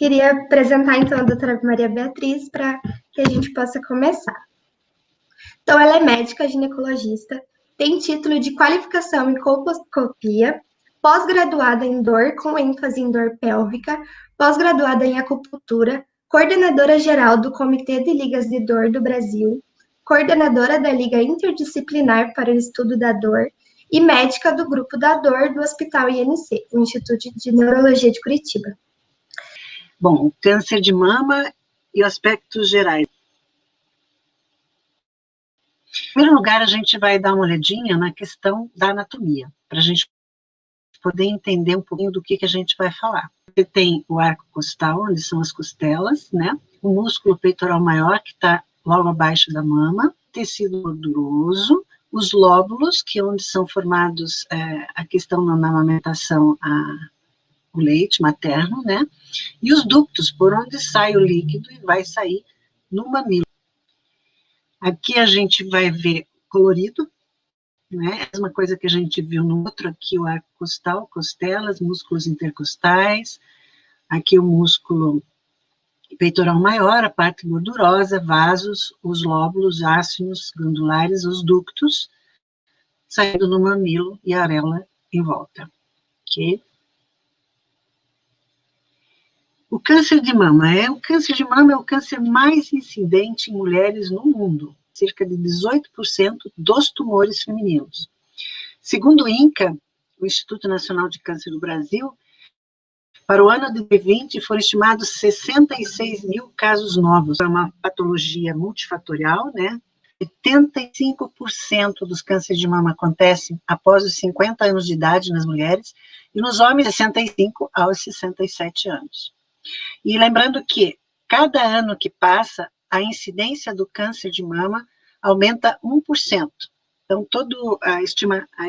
queria apresentar, então, a doutora Maria Beatriz para que a gente possa começar. Então, ela é médica ginecologista, tem título de qualificação em colposcopia, pós-graduada em dor, com ênfase em dor pélvica, pós-graduada em acupuntura, coordenadora geral do Comitê de Ligas de Dor do Brasil, coordenadora da Liga Interdisciplinar para o Estudo da Dor e médica do Grupo da Dor do Hospital INC, o Instituto de Neurologia de Curitiba. Bom, câncer de mama e aspectos gerais. Em primeiro lugar, a gente vai dar uma olhadinha na questão da anatomia, para a gente poder entender um pouquinho do que a gente vai falar. Você tem o arco costal, onde são as costelas, né? O músculo peitoral maior, que está logo abaixo da mama, tecido gorduroso, os lóbulos, que é onde são formados a questão na amamentação, o leite materno, né? E os ductos, por onde sai o líquido e vai sair no mamilo. Aqui a gente vai ver colorido, né? A mesma coisa que a gente viu no outro, aqui o arco costal, costelas, músculos intercostais, aqui o músculo peitoral maior, a parte gordurosa, vasos, os lóbulos ácidos, glandulares, os ductos, saindo no mamilo e a areola em volta, ok? O câncer de mama é o câncer mais incidente em mulheres no mundo, cerca de 18% dos tumores femininos. Segundo o INCA, o Instituto Nacional de Câncer do Brasil, para o ano de 2020 foram estimados 66 mil casos novos. É uma patologia multifatorial, né? 85% dos cânceres de mama acontecem após os 50 anos de idade nas mulheres, e nos homens, 65 aos 67 anos. E lembrando que, cada ano que passa, a incidência do câncer de mama aumenta 1%. Então, a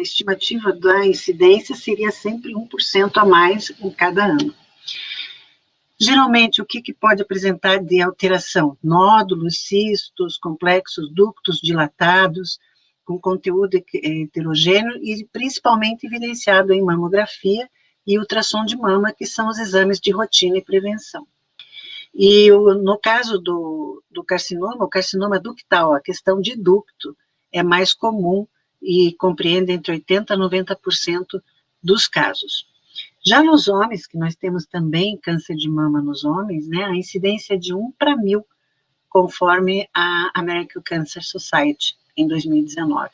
estimativa da incidência seria sempre 1% a mais em cada ano. Geralmente, o que pode apresentar de alteração? Nódulos, cistos, complexos ductos dilatados, com conteúdo heterogêneo e principalmente evidenciado em mamografia e ultrassom de mama, que são os exames de rotina e prevenção. E no caso do carcinoma, o carcinoma ductal, a questão de ducto, é mais comum e compreende entre 80% a 90% dos casos. Já nos homens, que nós temos também câncer de mama nos homens, né, a incidência é de 1 para 1000, conforme a American Cancer Society, em 2019.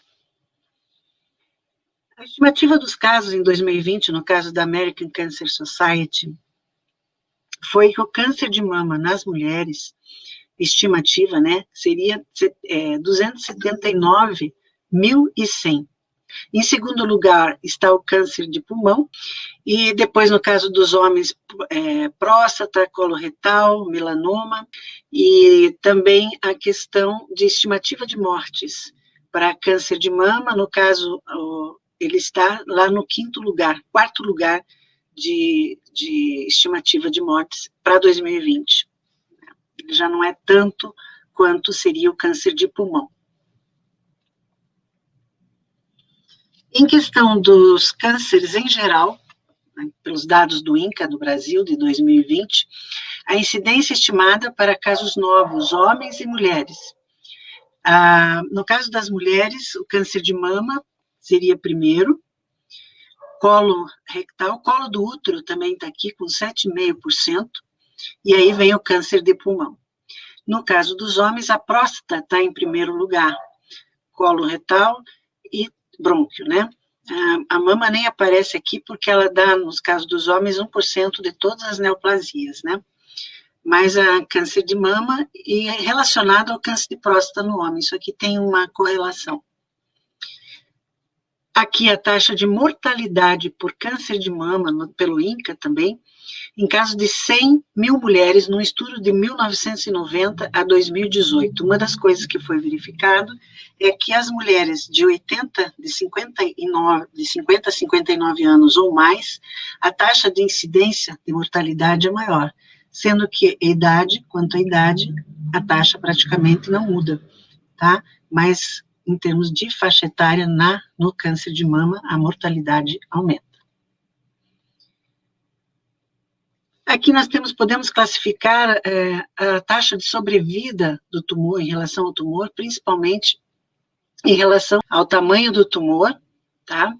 A estimativa dos casos em 2020, no caso da American Cancer Society, foi que o câncer de mama nas mulheres, estimativa, né, seria 279.100. Em segundo lugar está o câncer de pulmão, e depois, no caso dos homens, próstata, coloretal, melanoma, e também a questão de estimativa de mortes para câncer de mama, no caso, ele está lá no quarto lugar de estimativa de mortes para 2020. Ele já não é tanto quanto seria o câncer de pulmão. Em questão dos cânceres em geral, né, pelos dados do INCA do Brasil de 2020, a incidência estimada para casos novos, homens e mulheres. No caso das mulheres, o câncer de mama seria primeiro, colo rectal, colo do útero também está aqui com 7,5%, e aí vem o câncer de pulmão. No caso dos homens, a próstata está em primeiro lugar, colo retal e brônquio, né? A mama nem aparece aqui porque ela dá, nos casos dos homens, 1% de todas as neoplasias, né? Mas a câncer de mama e é relacionado ao câncer de próstata no homem, isso aqui tem uma correlação. Aqui a taxa de mortalidade por câncer de mama, pelo INCA também, em caso de 100 mil mulheres, num estudo de 1990 a 2018. Uma das coisas que foi verificado é que as mulheres de 50 a 59 anos ou mais, a taxa de incidência de mortalidade é maior, sendo que quanto à idade, a taxa praticamente não muda, tá? Mas, em termos de faixa etária, no câncer de mama, a mortalidade aumenta. Aqui nós podemos classificar a taxa de sobrevida do tumor em relação ao tumor, principalmente em relação ao tamanho do tumor, tá?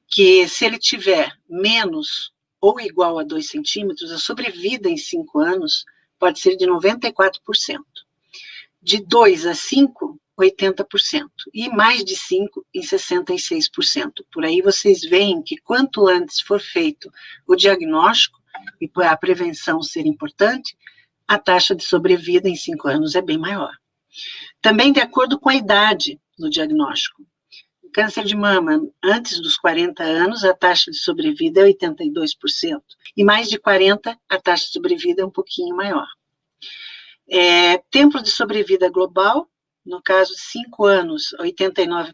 Que se ele tiver menos ou igual a 2 centímetros, a sobrevida em 5 anos pode ser de 94%. De 2 a 5, 80%. E mais de 5 em 66%. Por aí vocês veem que quanto antes for feito o diagnóstico, e a prevenção ser importante, a taxa de sobrevida em 5 anos é bem maior. Também de acordo com a idade no diagnóstico. Câncer de mama, antes dos 40 anos, a taxa de sobrevida é 82%. E mais de 40, a taxa de sobrevida é um pouquinho maior. Tempo de sobrevida global, no caso, 5 anos, 89%,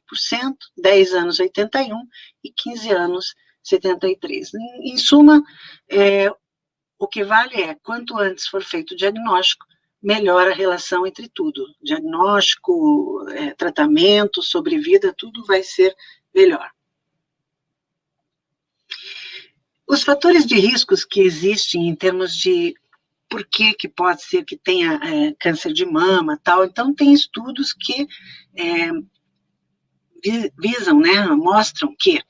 10 anos, 81%, e 15 anos, 73%. Em suma, o que vale é, quanto antes for feito o diagnóstico, melhora a relação entre tudo. Diagnóstico, tratamento, sobrevida, tudo vai ser melhor. Os fatores de riscos que existem em termos de por que pode ser que tenha câncer de mama, tal, então tem estudos que visam, né, mostram que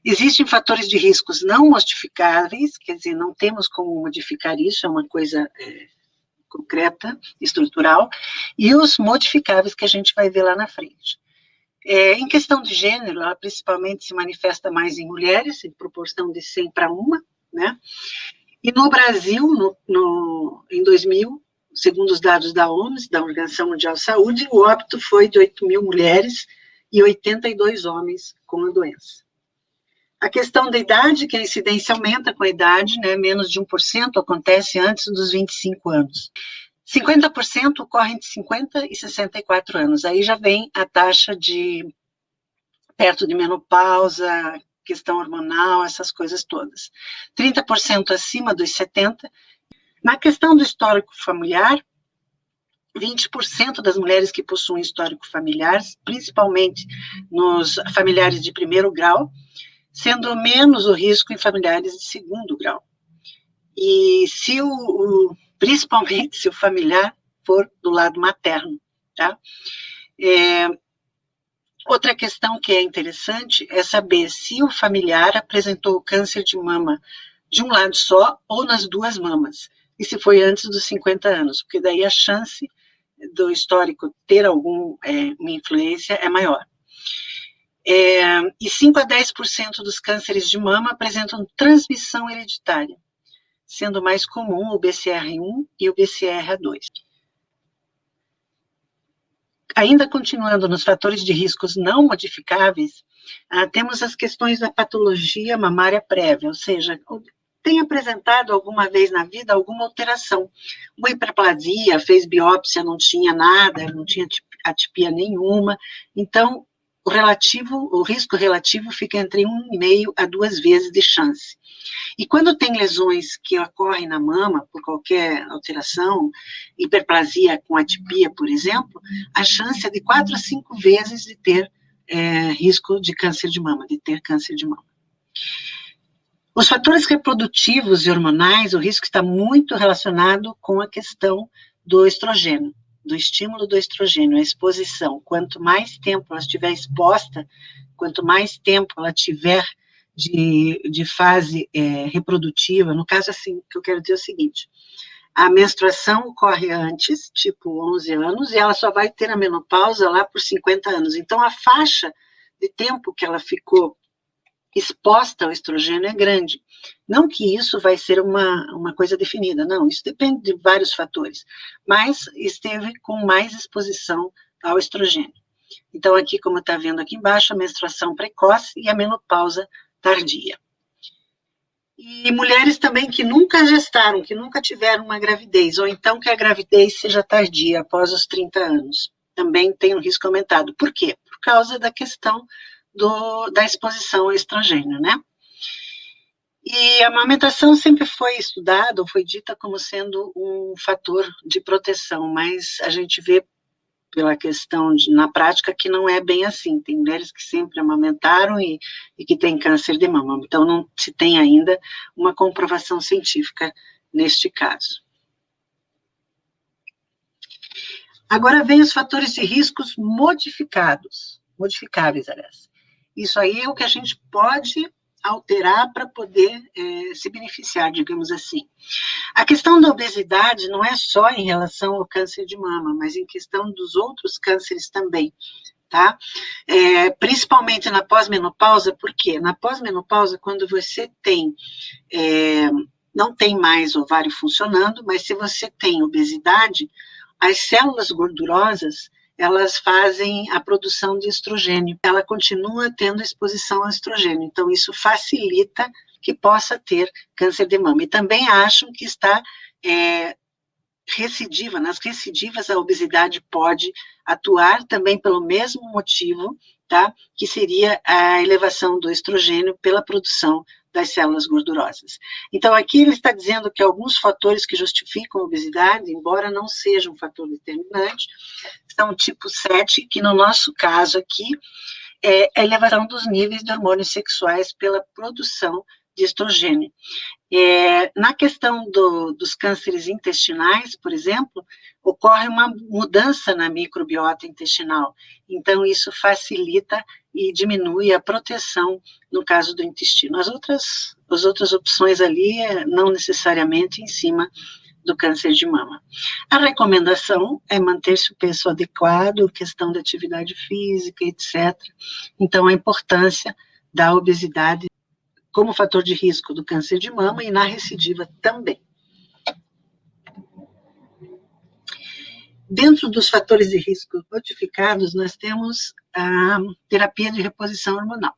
existem fatores de riscos não modificáveis, quer dizer, não temos como modificar isso, é uma coisa concreta, estrutural, e os modificáveis que a gente vai ver lá na frente. Em questão de gênero, ela principalmente se manifesta mais em mulheres, em proporção de 100 para 1, né? E no Brasil, em 2000, segundo os dados da OMS, da Organização Mundial de Saúde, o óbito foi de 8.000 mulheres e 82 homens com a doença. A questão da idade, que a incidência aumenta com a idade, né, menos de 1% acontece antes dos 25 anos. 50% ocorre entre 50 e 64 anos, aí já vem a taxa de perto de menopausa, questão hormonal, essas coisas todas. 30% acima dos 70. Na questão do histórico familiar, 20% das mulheres que possuem histórico familiar, principalmente nos familiares de primeiro grau, sendo menos o risco em familiares de segundo grau. E se principalmente se o familiar for do lado materno, tá? Outra questão que é interessante é saber se o familiar apresentou câncer de mama de um lado só ou nas duas mamas, e se foi antes dos 50 anos, porque daí a chance do histórico ter alguma influência é maior. E 5 a 10% dos cânceres de mama apresentam transmissão hereditária, sendo mais comum o BCR1 e o BCR2. Ainda continuando nos fatores de riscos não modificáveis, temos as questões da patologia mamária prévia, ou seja, tem apresentado alguma vez na vida alguma alteração. Uma hiperplasia, fez biópsia, não tinha nada, não tinha atipia nenhuma, então o risco relativo fica entre 1,5 a 2 vezes de chance. E quando tem lesões que ocorrem na mama, por qualquer alteração, hiperplasia com atipia, por exemplo, a chance é de 4 a 5 vezes de ter risco de câncer de mama, de ter câncer de mama. Os fatores reprodutivos e hormonais, o risco está muito relacionado com a questão do estrogênio, do estímulo do estrogênio, a exposição. Quanto mais tempo ela estiver exposta, quanto mais tempo ela tiver de fase reprodutiva, no caso, assim, que eu quero dizer é o seguinte, a menstruação ocorre antes, tipo 11 anos, e ela só vai ter a menopausa lá por 50 anos. Então, a faixa de tempo que ela ficou exposta ao estrogênio é grande. Não que isso vai ser uma coisa definida, não, isso depende de vários fatores, mas esteve com mais exposição ao estrogênio. Então, aqui, como está vendo aqui embaixo, a menstruação precoce e a menopausa tardia. E mulheres também que nunca gestaram, que nunca tiveram uma gravidez, ou então que a gravidez seja tardia, após os 30 anos, também tem um risco aumentado. Por quê? Por causa da questão da exposição ao estrogênio, né? E a amamentação sempre foi estudada, ou foi dita como sendo um fator de proteção, mas a gente vê pela questão na prática que não é bem assim. Tem mulheres que sempre amamentaram e que têm câncer de mama. Então, não se tem ainda uma comprovação científica neste caso. Agora vem os fatores de riscos modificáveis, aliás. Isso aí é o que a gente pode alterar para poder se beneficiar, digamos assim. A questão da obesidade não é só em relação ao câncer de mama, mas em questão dos outros cânceres também, tá? Principalmente na pós-menopausa, por quê? Na pós-menopausa, quando você não tem mais ovário funcionando, mas se você tem obesidade, as células gordurosas, elas fazem a produção de estrogênio. Ela continua tendo exposição ao estrogênio. Então, isso facilita que possa ter câncer de mama. E também acham que está recidiva. Nas recidivas, a obesidade pode atuar também pelo mesmo motivo, tá? Que seria a elevação do estrogênio pela produção das células gordurosas. Então, aqui ele está dizendo que alguns fatores que justificam a obesidade, embora não sejam um fator determinante, são tipo 7, que no nosso caso aqui é a elevação dos níveis de hormônios sexuais pela produção de estrogênio. Na questão dos cânceres intestinais, por exemplo, ocorre uma mudança na microbiota intestinal. Então, isso facilita e diminui a proteção no caso do intestino. As outras opções ali, não necessariamente em cima do câncer de mama. A recomendação é manter-se o peso adequado, questão da atividade física, etc. Então, a importância da obesidade como fator de risco do câncer de mama e na recidiva também. Dentro dos fatores de risco notificados, nós temos a terapia de reposição hormonal.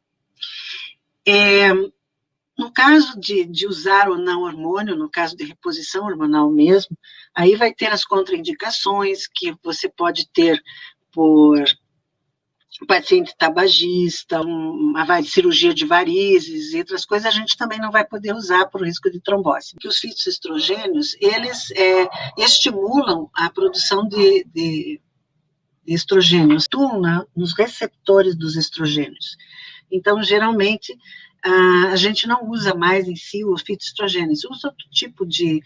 No caso de usar ou não hormônio, no caso de reposição hormonal mesmo, aí vai ter as contraindicações que você pode ter por paciente tabagista, uma cirurgia de varizes e outras coisas, a gente também não vai poder usar por risco de trombose. Porque os fitoestrogênios, eles estimulam a produção de estrogênios, atuam nos receptores dos estrogênios. Então, geralmente, a gente não usa mais em si os fitoestrogênios, usa outro tipo de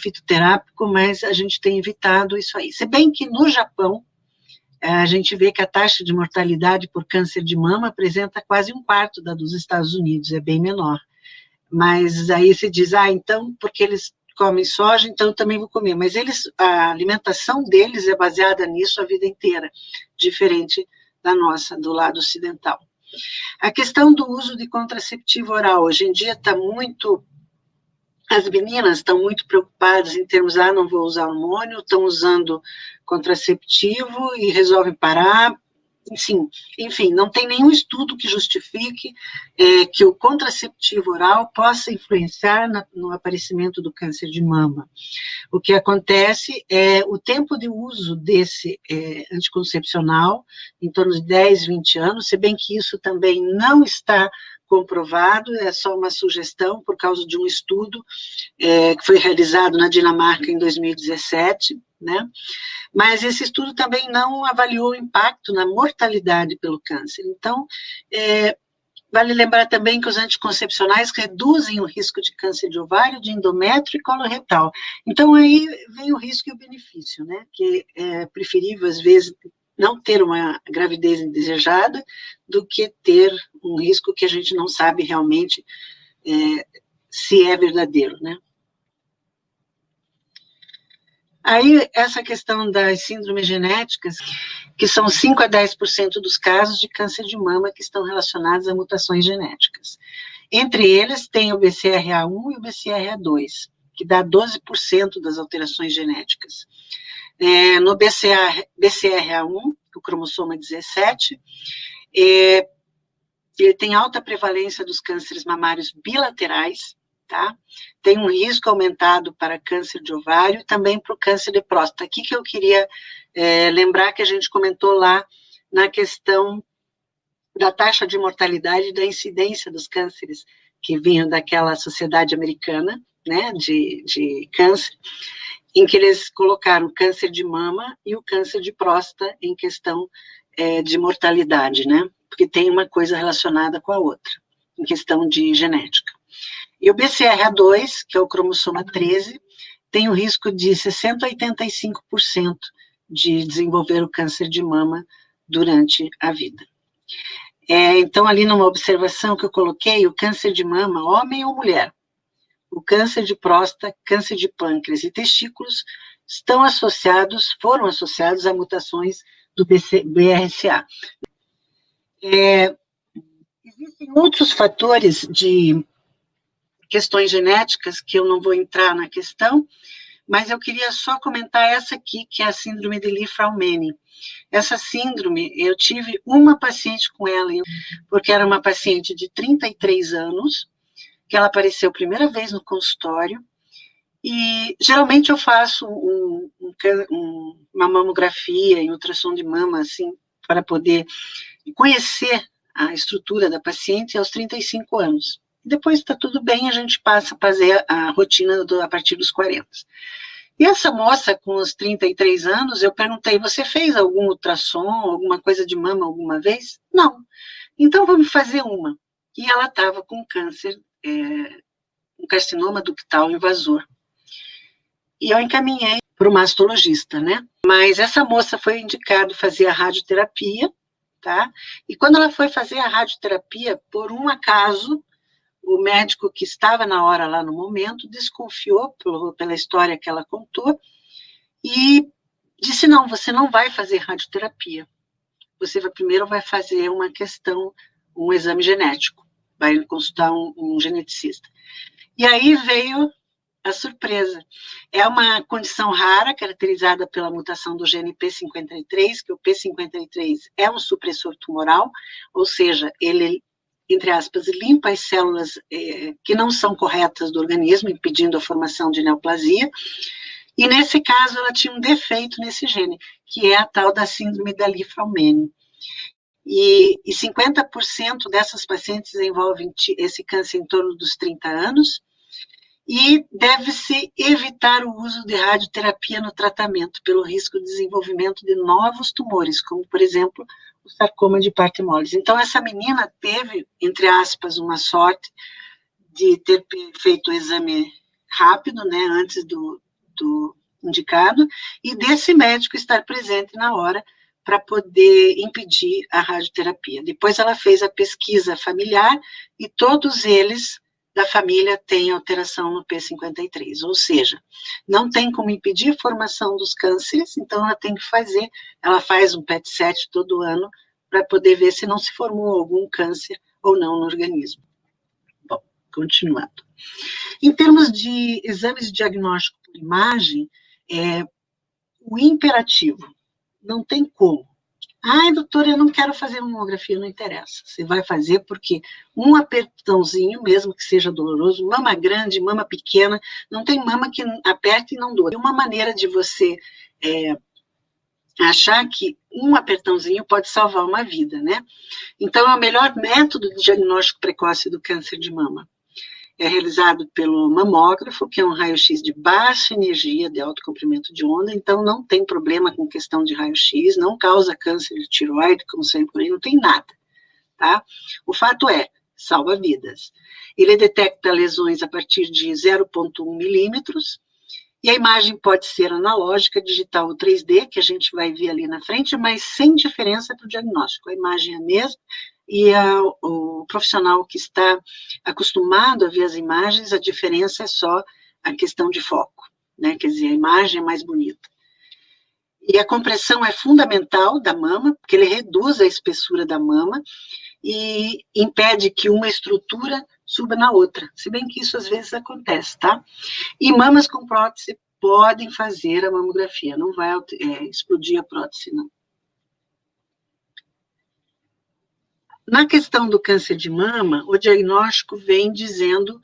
fitoterápico, mas a gente tem evitado isso aí. Se bem que no Japão, a gente vê que a taxa de mortalidade por câncer de mama apresenta quase 1/4 da dos Estados Unidos, é bem menor. Mas aí se diz, então, porque eles comem soja, então eu também vou comer. Mas a alimentação deles é baseada nisso a vida inteira, diferente da nossa, do lado ocidental. A questão do uso de contraceptivo oral, hoje em dia está muito... As meninas estão muito preocupadas em termos, não vou usar hormônio, estão usando contraceptivo e resolvem parar. Enfim, não tem nenhum estudo que justifique que o contraceptivo oral possa influenciar no aparecimento do câncer de mama. O que acontece é o tempo de uso desse anticoncepcional, em torno de 10, 20 anos, se bem que isso também não está comprovado, é só uma sugestão por causa de um estudo que foi realizado na Dinamarca em 2017, né? Mas esse estudo também não avaliou o impacto na mortalidade pelo câncer. Então, vale lembrar também que os anticoncepcionais reduzem o risco de câncer de ovário, de endométrio e coloretal. Então, aí vem o risco e o benefício, né? Que é preferível, às vezes, não ter uma gravidez indesejada do que ter um risco que a gente não sabe realmente se é verdadeiro, né? Aí, essa questão das síndromes genéticas, que são 5 a 10% dos casos de câncer de mama que estão relacionados a mutações genéticas. Entre eles, tem o BCRA1 e o BCRA2, que dá 12% das alterações genéticas. No BCRA1, o cromossoma 17, ele tem alta prevalência dos cânceres mamários bilaterais, tá? Tem um risco aumentado para câncer de ovário e também para o câncer de próstata. Aqui que eu queria lembrar que a gente comentou lá na questão da taxa de mortalidade e da incidência dos cânceres que vinham daquela sociedade americana, né, de câncer, em que eles colocaram o câncer de mama e o câncer de próstata em questão de mortalidade, né, porque tem uma coisa relacionada com a outra, em questão de genética. E o BCRA2, que é o cromossoma 13, tem um risco de 60% a 85% de desenvolver o câncer de mama durante a vida. Então, ali numa observação que eu coloquei, o câncer de mama, homem ou mulher, o câncer de próstata, câncer de pâncreas e testículos foram associados a mutações do BRCA. Existem outros fatores de questões genéticas que eu não vou entrar na questão, mas eu queria só comentar essa aqui, que é a síndrome de Li-Fraumeni. Essa síndrome, eu tive uma paciente com ela, porque era uma paciente de 33 anos, que ela apareceu a primeira vez no consultório, e geralmente eu faço uma mamografia em ultrassom de mama, assim, para poder conhecer a estrutura da paciente aos 35 anos. Depois está tudo bem, a gente passa a fazer a rotina a partir dos 40. E essa moça, com os 33 anos, eu perguntei, você fez algum ultrassom, alguma coisa de mama alguma vez? Não. Então, vamos fazer uma. E ela estava com câncer, um carcinoma ductal invasor. E eu encaminhei para o mastologista, né? Mas essa moça foi indicada fazer a radioterapia, tá? E quando ela foi fazer a radioterapia, por um acaso, o médico que estava na hora lá no momento desconfiou pela história que ela contou e disse, não, você não vai fazer radioterapia. Você primeiro vai fazer um exame genético, vai consultar um geneticista. E aí veio a surpresa. É uma condição rara, caracterizada pela mutação do gene P53, que o P53 é um supressor tumoral, ou seja, ele, entre aspas, limpa as células que não são corretas do organismo, impedindo a formação de neoplasia, e nesse caso ela tinha um defeito nesse gene, que é a tal da síndrome da Li-Fraumeni. E 50% dessas pacientes desenvolvem esse câncer em torno dos 30 anos, e deve-se evitar o uso de radioterapia no tratamento, pelo risco de desenvolvimento de novos tumores, como, por exemplo, o sarcoma de Parkinson. Então, essa menina teve, entre aspas, uma sorte de ter feito o exame rápido, né, antes do indicado, e desse médico estar presente na hora para poder impedir a radioterapia. Depois ela fez a pesquisa familiar e todos eles da família têm alteração no P53, ou seja, não tem como impedir a formação dos cânceres, então ela faz um PET-7 todo ano para poder ver se não se formou algum câncer ou não no organismo. Bom, continuando. Em termos de exames de diagnóstico por imagem, o imperativo, não tem como. Ai, doutora, eu não quero fazer mamografia, não interessa. Você vai fazer porque um apertãozinho, mesmo que seja doloroso, mama grande, mama pequena, não tem mama que aperta e não doa. É uma maneira de você achar que um apertãozinho pode salvar uma vida, né? Então, é o melhor método de diagnóstico precoce do câncer de mama. É realizado pelo mamógrafo, que é um raio-x de baixa energia, de alto comprimento de onda, então não tem problema com questão de raio-x, não causa câncer de tireoide, como sempre por aí, não tem nada, tá? O fato salva vidas. Ele detecta lesões a partir de 0,1 milímetros, e a imagem pode ser analógica, digital ou 3D, que a gente vai ver ali na frente, mas sem diferença para o diagnóstico. A imagem é a mesma, e o profissional que está acostumado a ver as imagens, a diferença é só a questão de foco, né? Quer dizer, a imagem é mais bonita. E a compressão é fundamental da mama, porque ele reduz a espessura da mama e impede que uma estrutura suba na outra, se bem que isso às vezes acontece, tá? E mamas com prótese podem fazer a mamografia, não vai explodir a prótese, não. Na questão do câncer de mama, o diagnóstico vem dizendo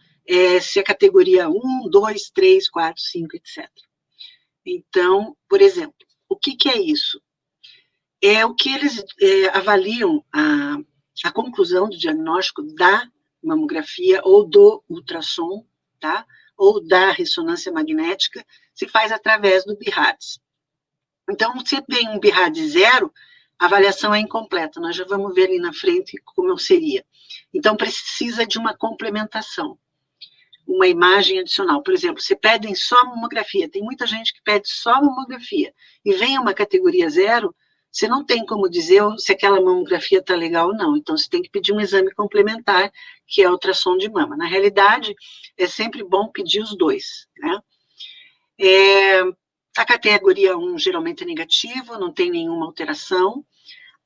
se é categoria 1, 2, 3, 4, 5, etc. Então, por exemplo, o que é isso? É o que eles avaliam a conclusão do diagnóstico da mamografia ou do ultrassom, tá? Ou da ressonância magnética, se faz através do BIRADS. Então, se tem um BIRADS 0, a avaliação é incompleta, nós já vamos ver ali na frente como seria. Então, precisa de uma complementação. uma imagem adicional. Por exemplo, você pede só mamografia, tem muita gente que pede só mamografia, e vem uma categoria 0, você não tem como dizer se aquela mamografia está legal ou não, então você tem que pedir um exame complementar, que é a ultrassom de mama. Na realidade, é sempre bom pedir os dois, né? A categoria 1 geralmente é negativo, não tem nenhuma alteração.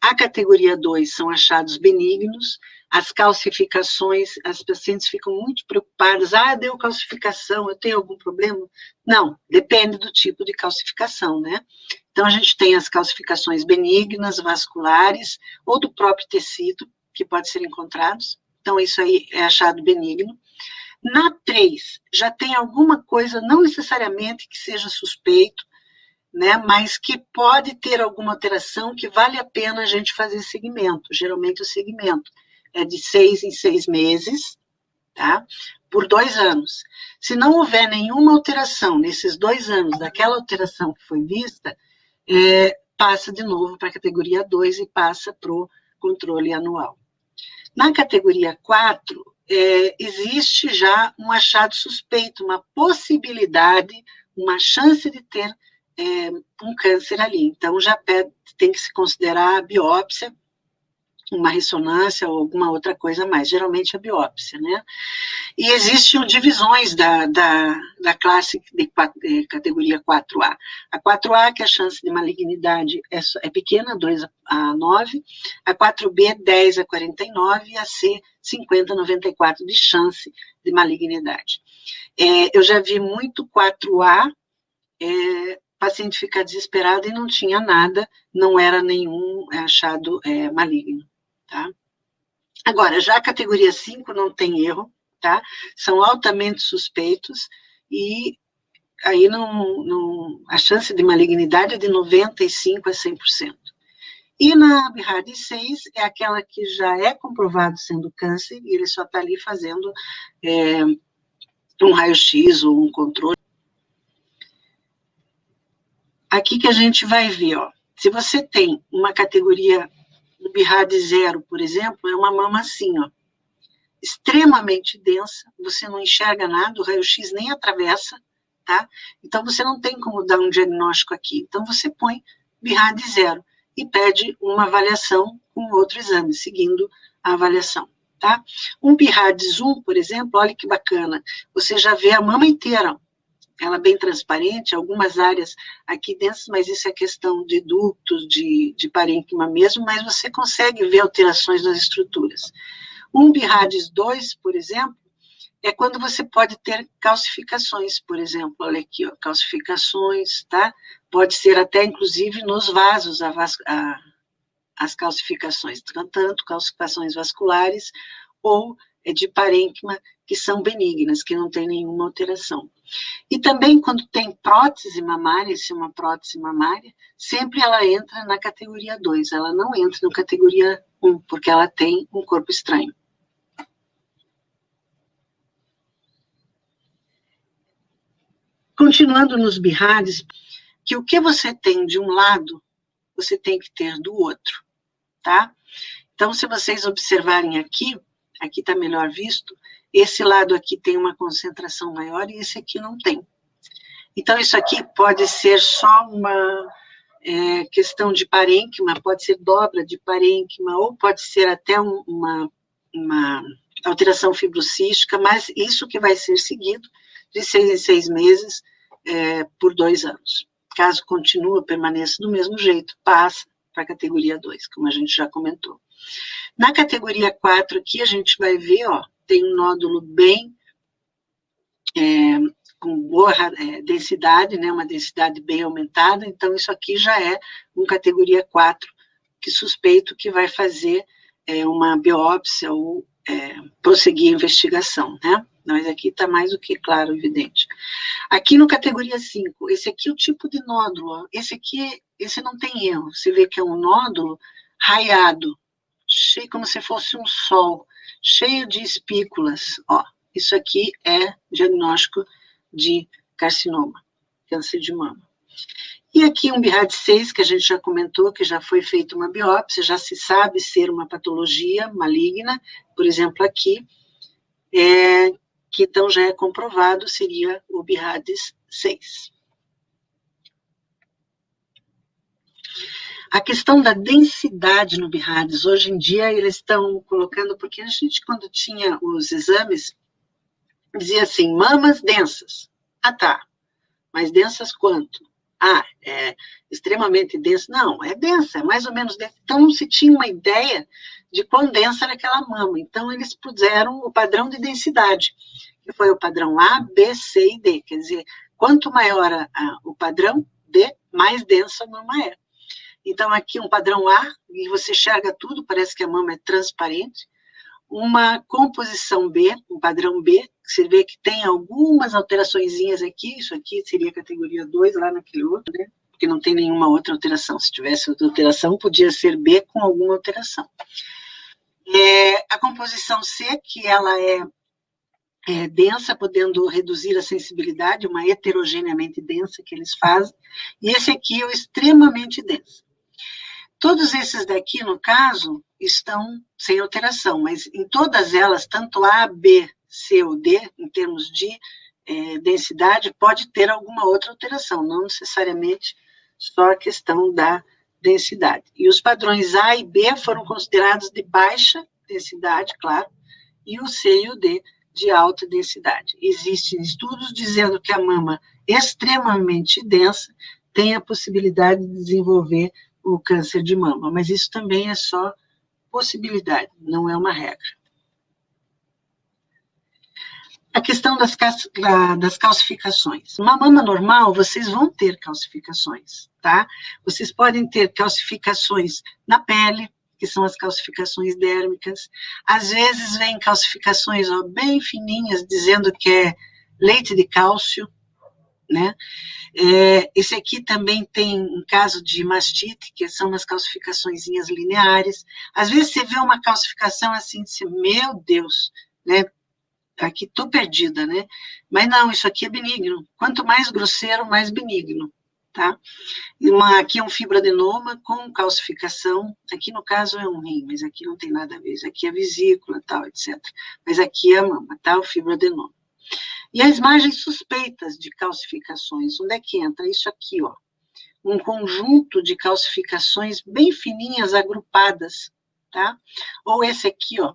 A categoria 2 são achados benignos. As calcificações, as pacientes ficam muito preocupadas. Deu calcificação, eu tenho algum problema? Não, depende do tipo de calcificação, né? Então, a gente tem as calcificações benignas, vasculares, ou do próprio tecido, que pode ser encontrados. Então, isso aí é achado benigno. Na 3, já tem alguma coisa, não necessariamente que seja suspeito, né, mas que pode ter alguma alteração que vale a pena a gente fazer segmento. Geralmente o segmento é de 6 em 6 meses, tá? Por 2 anos. Se não houver nenhuma alteração nesses 2 anos daquela alteração que foi vista, passa de novo para a categoria 2 e passa para o controle anual. Na categoria 4, existe já um achado suspeito, uma possibilidade, uma chance de ter um câncer ali. Então, já tem que se considerar a biópsia, uma ressonância ou alguma outra coisa mais, geralmente a biópsia, né? E existem divisões da classe de categoria 4A. A 4A, que a chance de malignidade é pequena, 2 a 9, a 4B, 10 a 49, e a C, 50 a 94 de chance de malignidade. Eu já vi muito 4A, paciente ficar desesperado e não tinha nada, não era nenhum achado maligno, tá? Agora, já a categoria 5 não tem erro, tá? São altamente suspeitos e aí a chance de malignidade é de 95% a 100%. E na BIRAD 6 é aquela que já é comprovado sendo câncer e ele só está ali fazendo um raio-x ou um controle. Aqui que a gente vai ver, ó, se você tem uma categoria do BIRAD 0, por exemplo, é uma mama assim, ó, extremamente densa, você não enxerga nada, o raio-x nem atravessa, tá? Então, você não tem como dar um diagnóstico aqui. Então, você põe BIRAD 0 e pede uma avaliação com outro exame, seguindo a avaliação, tá? Um BIRAD 1, por exemplo, olha que bacana, você já vê a mama inteira, ela bem transparente, algumas áreas aqui densas, mas isso é questão de ductos, de parênquima mesmo, mas você consegue ver alterações nas estruturas. Um BIRADS 2, por exemplo, é quando você pode ter calcificações, por exemplo, olha aqui, ó, calcificações, tá? Pode ser até, inclusive, nos vasos, as calcificações, tanto calcificações vasculares ou de parênquima, que são benignas, que não tem nenhuma alteração. E também, quando tem prótese mamária, se é uma prótese mamária, sempre ela entra na categoria 2, ela não entra na categoria 1, porque ela tem um corpo estranho. Continuando nos BIRADs, que o que você tem de um lado, você tem que ter do outro, tá? Então, se vocês observarem aqui está melhor visto, esse lado aqui tem uma concentração maior e esse aqui não tem. Então, isso aqui pode ser só uma questão de parênquima, pode ser dobra de parênquima, ou pode ser até uma alteração fibrocística, mas isso que vai ser seguido de 6 em 6 meses por 2 anos. Caso continue, permaneça do mesmo jeito, passa para a categoria 2, como a gente já comentou. Na categoria 4 aqui, a gente vai ver, ó, tem um nódulo bem com boa densidade, né, uma densidade bem aumentada, então isso aqui já é uma categoria 4, que suspeito que vai fazer uma biópsia ou prosseguir a investigação, né? Mas aqui está mais do que claro, evidente. Aqui no categoria 5, esse aqui é o tipo de nódulo, ó, esse não tem erro, você vê que é um nódulo raiado, cheio como se fosse um sol, cheio de espículas, ó, isso aqui é diagnóstico de carcinoma, câncer de mama. E aqui um BIRAD 6, que a gente já comentou, que já foi feita uma biópsia, já se sabe ser uma patologia maligna, por exemplo aqui, que então já é comprovado, seria o BIRADS 6. A questão da densidade no BIRADS, hoje em dia eles estão colocando, porque a gente, quando tinha os exames, dizia assim, mamas densas. Ah, tá, mas densas quanto? Ah, é extremamente densa. Não, é densa, é mais ou menos densa. Então, não se tinha uma ideia de quão densa era aquela mama. Então, eles puseram o padrão de densidade, que foi o padrão A, B, C e D. Quer dizer, quanto maior o padrão D, mais densa a mama é. Então, aqui um padrão A, e você enxerga tudo, parece que a mama é transparente. Uma composição B, um padrão B, que você vê que tem algumas alteraçõezinhas aqui, isso aqui seria categoria 2, lá naquele outro, né? Porque não tem nenhuma outra alteração. Se tivesse outra alteração, podia ser B com alguma alteração. A composição C, que ela é densa, podendo reduzir a sensibilidade, uma heterogeneamente densa que eles fazem, e esse aqui é o extremamente denso. Todos esses daqui, no caso, estão sem alteração, mas em todas elas, tanto A, B, C ou D, em termos de densidade, pode ter alguma outra alteração, não necessariamente só a questão da densidade. E os padrões A e B foram considerados de baixa densidade, claro, e o C e o D de alta densidade. Existem estudos dizendo que a mama extremamente densa tem a possibilidade de desenvolver o câncer de mama, mas isso também é só possibilidade, não é uma regra. A questão das calcificações. Uma mama normal, vocês vão ter calcificações, tá? Vocês podem ter calcificações na pele, que são as calcificações dérmicas. Às vezes vem calcificações bem fininhas, dizendo que é leite de cálcio, né? Esse aqui também tem um caso de mastite, que são umas calcificaçõezinhas lineares. Às vezes você vê uma calcificação assim, de meu Deus, né? Aqui estou perdida, né? Mas não, isso aqui é benigno. Quanto mais grosseiro, mais benigno, tá? Aqui é um fibroadenoma com calcificação. Aqui no caso é um rim, mas aqui não tem nada a ver. Isso aqui é vesícula, tal, etc. Mas aqui é a mama, tá? O fibroadenoma. E as margens suspeitas de calcificações, onde é que entra? Isso aqui, ó, um conjunto de calcificações bem fininhas, agrupadas, tá? Ou esse aqui, ó,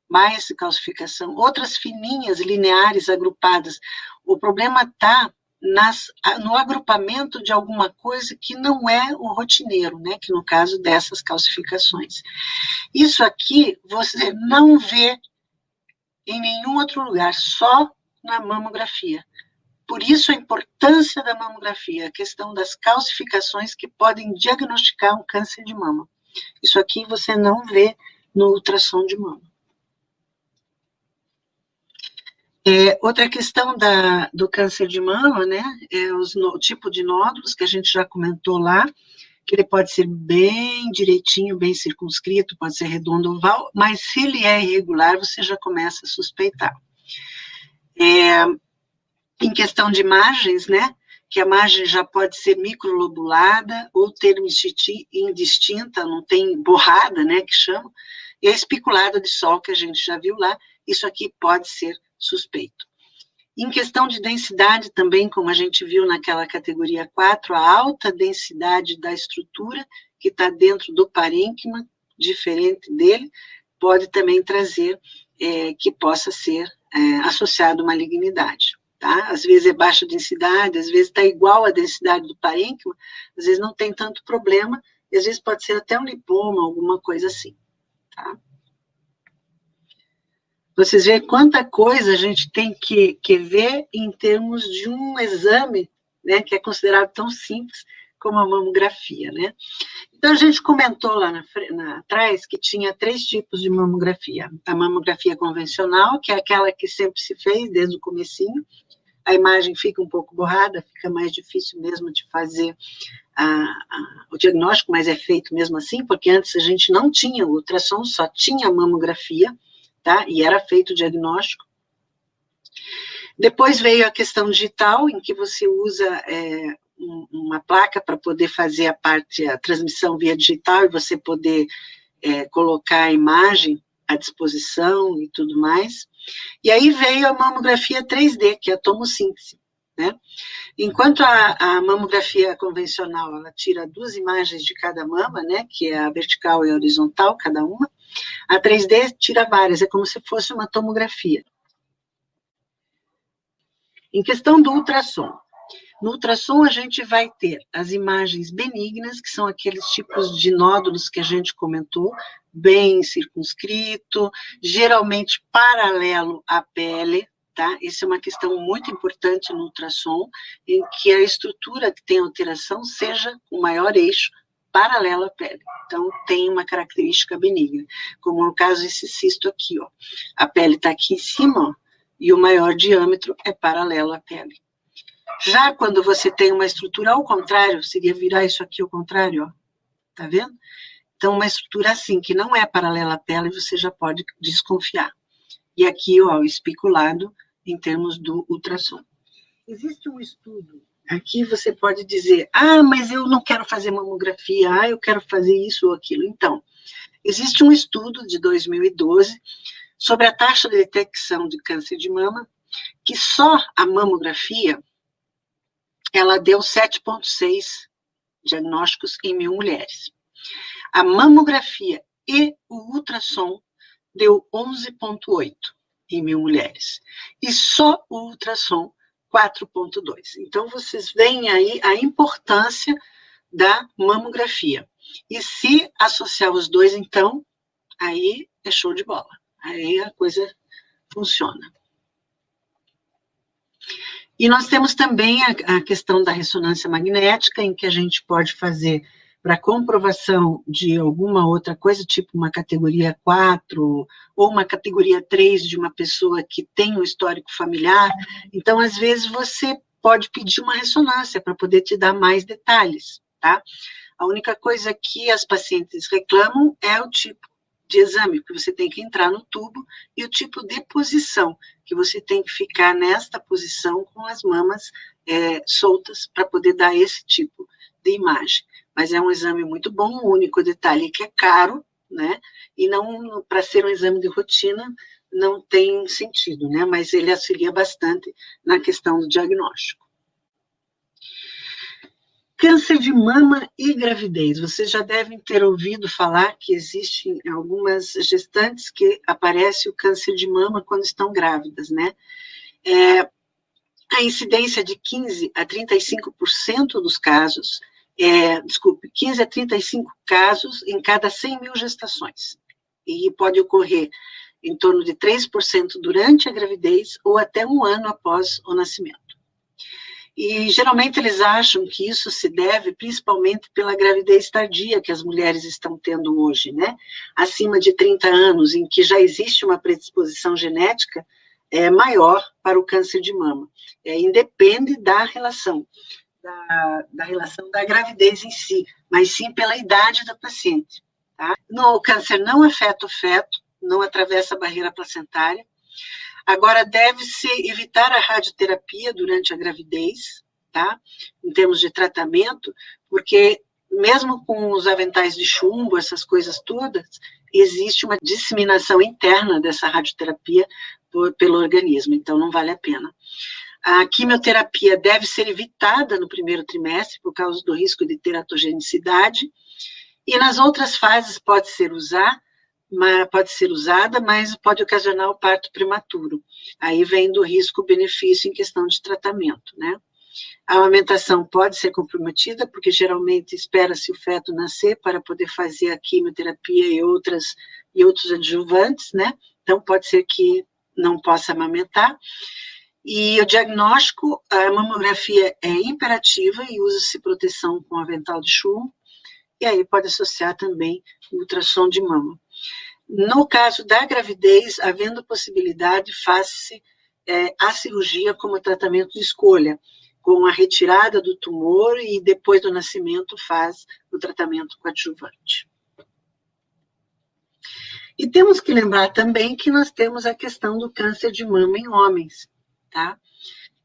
mais calcificação, outras fininhas, lineares, agrupadas. O problema está no agrupamento de alguma coisa que não é o rotineiro, né? Que no caso dessas calcificações. Isso aqui você não vê em nenhum outro lugar, só na mamografia. Por isso a importância da mamografia, a questão das calcificações que podem diagnosticar um câncer de mama. Isso aqui você não vê no ultrassom de mama. Outra questão do câncer de mama, né, é o tipo de nódulos que a gente já comentou lá, que ele pode ser bem direitinho, bem circunscrito, pode ser redondo ou oval, mas se ele é irregular, você já começa a suspeitar. Em questão de margens, né, que a margem já pode ser microlobulada ou indistinta, não tem borrada, né, que chama, e a espiculada de sol, que a gente já viu lá, isso aqui pode ser suspeito. Em questão de densidade também, como a gente viu naquela categoria 4, a alta densidade da estrutura, que está dentro do parênquima, diferente dele, pode também trazer que possa ser associado a malignidade. Tá? Às vezes é baixa densidade, às vezes está igual à densidade do parênquima, às vezes não tem tanto problema, e às vezes pode ser até um lipoma, alguma coisa assim. Tá? Vocês veem quanta coisa a gente tem que ver em termos de um exame, né, que é considerado tão simples como a mamografia, né? Então, a gente comentou lá atrás que tinha 3 tipos de mamografia. A mamografia convencional, que é aquela que sempre se fez desde o comecinho, a imagem fica um pouco borrada, fica mais difícil mesmo de fazer o diagnóstico, mas é feito mesmo assim, porque antes a gente não tinha o ultrassom, só tinha a mamografia, tá? E era feito o diagnóstico. Depois veio a questão digital, em que você usa uma placa para poder fazer a transmissão via digital, e você poder colocar a imagem à disposição e tudo mais. E aí veio a mamografia 3D, que é a tomossíntese, né? Enquanto a mamografia convencional, ela tira 2 imagens de cada mama, né, que é a vertical e a horizontal, cada uma, a 3D tira várias, é como se fosse uma tomografia. Em questão do ultrassom, no ultrassom a gente vai ter as imagens benignas, que são aqueles tipos de nódulos que a gente comentou, bem circunscrito, geralmente paralelo à pele, tá? Isso é uma questão muito importante no ultrassom, em que a estrutura que tem alteração seja o maior eixo paralelo à pele. Então, tem uma característica benigna, como no caso desse cisto aqui, ó. A pele está aqui em cima, ó, e o maior diâmetro é paralelo à pele. Já quando você tem uma estrutura ao contrário, seria virar isso aqui ao contrário, ó, tá vendo? Então, uma estrutura assim, que não é paralela à pele, você já pode desconfiar. E aqui, ó, o especulado em termos do ultrassom. Existe um estudo, aqui você pode dizer, mas eu não quero fazer mamografia, eu quero fazer isso ou aquilo. Então, existe um estudo de 2012 sobre a taxa de detecção de câncer de mama, que só a mamografia, ela deu 7,6 diagnósticos em 1.000 mulheres. A mamografia e o ultrassom deu 11,8 em 1.000 mulheres. E só o ultrassom, 4,2. Então, vocês veem aí a importância da mamografia. E se associar os dois, então, aí é show de bola. Aí a coisa funciona. E nós temos também a questão da ressonância magnética, em que a gente pode fazer para comprovação de alguma outra coisa, tipo uma categoria 4 ou uma categoria 3 de uma pessoa que tem um histórico familiar. Então, às vezes, você pode pedir uma ressonância para poder te dar mais detalhes, tá? A única coisa que as pacientes reclamam é o tipo de exame, que você tem que entrar no tubo, e o tipo de posição, que você tem que ficar nesta posição com as mamas soltas para poder dar esse tipo de imagem. Mas é um exame muito bom, o único detalhe é que é caro, né? E não, para ser um exame de rotina, não tem sentido, né? Mas ele auxilia bastante na questão do diagnóstico. Câncer de mama e gravidez. Vocês já devem ter ouvido falar que existem algumas gestantes que aparece o câncer de mama quando estão grávidas, né? A incidência de 15 a 35% dos casos, 15 a 35 casos em cada 100.000 gestações. E pode ocorrer em torno de 3% durante a gravidez ou até 1 ano após o nascimento. E, geralmente, eles acham que isso se deve principalmente pela gravidez tardia que as mulheres estão tendo hoje, né? Acima de 30 anos, em que já existe uma predisposição genética maior para o câncer de mama. Independe da relação, da relação da gravidez em si, mas sim pela idade da paciente. Tá? O câncer não afeta o feto, não atravessa a barreira placentária. Agora, deve-se evitar a radioterapia durante a gravidez, tá? Em termos de tratamento, porque mesmo com os aventais de chumbo, essas coisas todas, existe uma disseminação interna dessa radioterapia pelo organismo, então não vale a pena. A quimioterapia deve ser evitada no primeiro trimestre, por causa do risco de teratogenicidade, e nas outras fases pode ser usada, mas pode ocasionar o parto prematuro. Aí vem do risco-benefício em questão de tratamento, né? A amamentação pode ser comprometida, porque geralmente espera-se o feto nascer para poder fazer a quimioterapia e outros adjuvantes, né? Então, pode ser que não possa amamentar. E o diagnóstico, a mamografia é imperativa e usa-se proteção com avental de chumbo, e aí pode associar também o ultrassom de mama. No caso da gravidez, havendo possibilidade, faz-se a cirurgia como tratamento de escolha, com a retirada do tumor e depois do nascimento faz o tratamento coadjuvante. E temos que lembrar também que nós temos a questão do câncer de mama em homens, tá?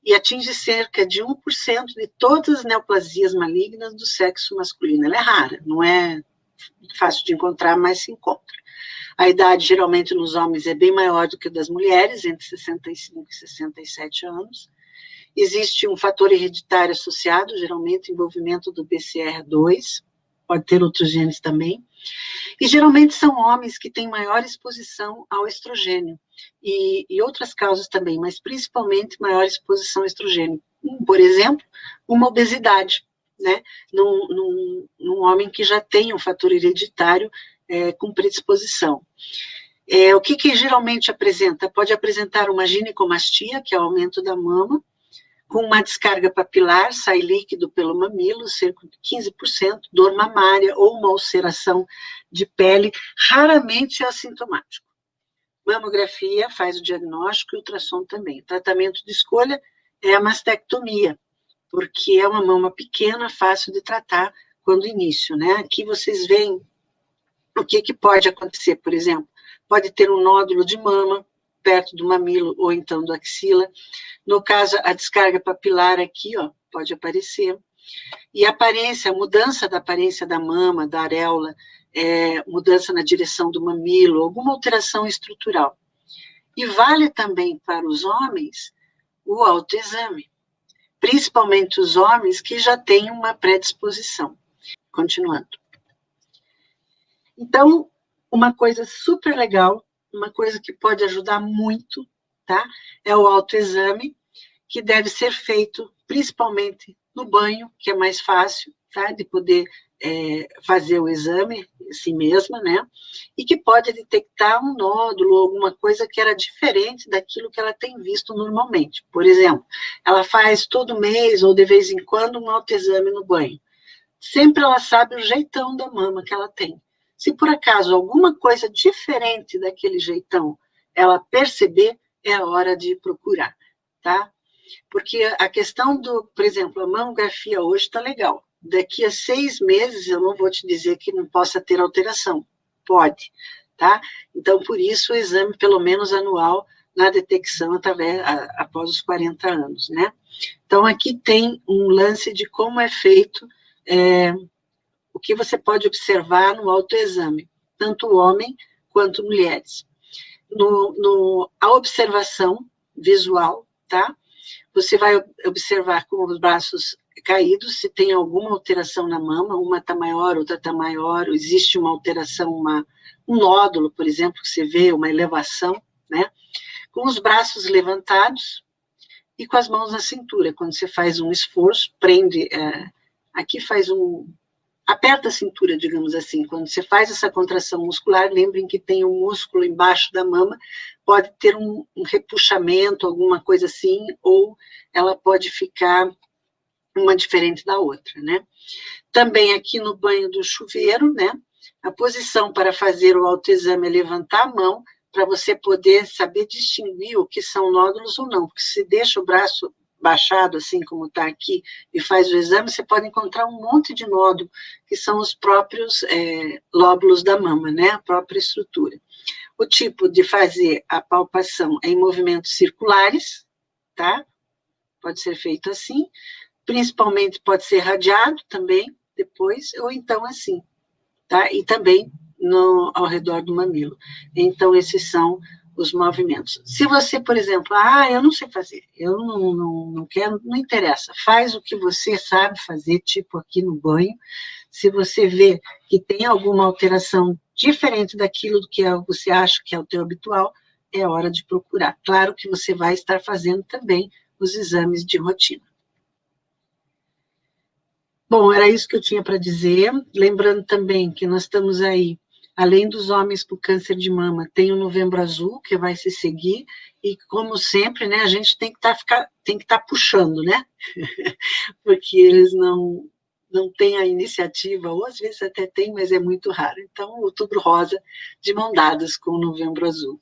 E atinge cerca de 1% de todas as neoplasias malignas do sexo masculino. Ela é rara, não é fácil de encontrar, mas se encontra. A idade, geralmente, nos homens é bem maior do que a das mulheres, entre 65 e 67 anos. Existe um fator hereditário associado, geralmente envolvimento do BCR2, pode ter outros genes também, e geralmente são homens que têm maior exposição ao estrogênio, e outras causas também, mas principalmente maior exposição ao estrogênio. Por exemplo, uma obesidade, né, num homem que já tem um fator hereditário com predisposição. O que geralmente apresenta? Pode apresentar uma ginecomastia, que é o aumento da mama, com uma descarga papilar, sai líquido pelo mamilo, cerca de 15%, dor mamária ou uma ulceração de pele, raramente é assintomático. Mamografia faz o diagnóstico e ultrassom também. O tratamento de escolha é a mastectomia, porque é uma mama pequena, fácil de tratar quando início, né? Aqui vocês veem o que pode acontecer, por exemplo, pode ter um nódulo de mama perto do mamilo ou então da axila. No caso, a descarga papilar aqui, ó, pode aparecer. E a aparência, a mudança da aparência da mama, da areola, mudança na direção do mamilo, alguma alteração estrutural. E vale também para os homens o autoexame, principalmente os homens que já têm uma predisposição. Continuando. Então, uma coisa super legal, uma coisa que pode ajudar muito, tá? É o autoexame, que deve ser feito principalmente no banho, que é mais fácil, tá? De poder fazer o exame assim mesma, né? E que pode detectar um nódulo, alguma coisa que era diferente daquilo que ela tem visto normalmente. Por exemplo, ela faz todo mês ou de vez em quando um autoexame no banho. Sempre ela sabe o jeitão da mama que ela tem. Se por acaso alguma coisa diferente daquele jeitão ela perceber, é a hora de procurar, tá? Porque a questão por exemplo, a mamografia hoje está legal. Daqui a 6 meses, eu não vou te dizer que não possa ter alteração. Pode, tá? Então, por isso, o exame, pelo menos anual, na detecção após os 40 anos, né? Então, aqui tem um lance de como é feito o que você pode observar no autoexame, tanto homem quanto mulheres. A observação visual, tá? Você vai observar com os braços caídos, se tem alguma alteração na mama, uma está maior, outra está maior, existe uma alteração, um nódulo, por exemplo, que você vê, uma elevação, né? Com os braços levantados e com as mãos na cintura. Quando você faz um esforço, prende, aqui aperta a cintura, digamos assim. Quando você faz essa contração muscular, lembrem que tem um músculo embaixo da mama, pode ter um repuxamento, alguma coisa assim, ou ela pode ficar uma diferente da outra, né? Também aqui no banho do chuveiro, né? A posição para fazer o autoexame é levantar a mão, para você poder saber distinguir o que são nódulos ou não, porque se deixa o braço baixado, assim como está aqui, e faz o exame, você pode encontrar um monte de nódulo, que são os próprios lóbulos da mama, né? A própria estrutura. O tipo de fazer a palpação é em movimentos circulares, tá? Pode ser feito assim, principalmente pode ser radiado também, depois, ou então assim, tá? E também ao redor do mamilo. Então, esses são os movimentos. Se você, por exemplo, eu não sei fazer, eu não quero, não interessa, faz o que você sabe fazer, tipo aqui no banho. Se você vê que tem alguma alteração diferente daquilo que você acha que é o teu habitual, é hora de procurar. Claro que você vai estar fazendo também os exames de rotina. Bom, era isso que eu tinha para dizer. Lembrando também que nós estamos aí, além dos homens com câncer de mama, tem o Novembro Azul, que vai se seguir, e como sempre, né, a gente tem que estar puxando, né? Porque eles não têm a iniciativa, ou às vezes até tem, mas é muito raro. Então, o Outubro Rosa, de mão dadas com o Novembro Azul.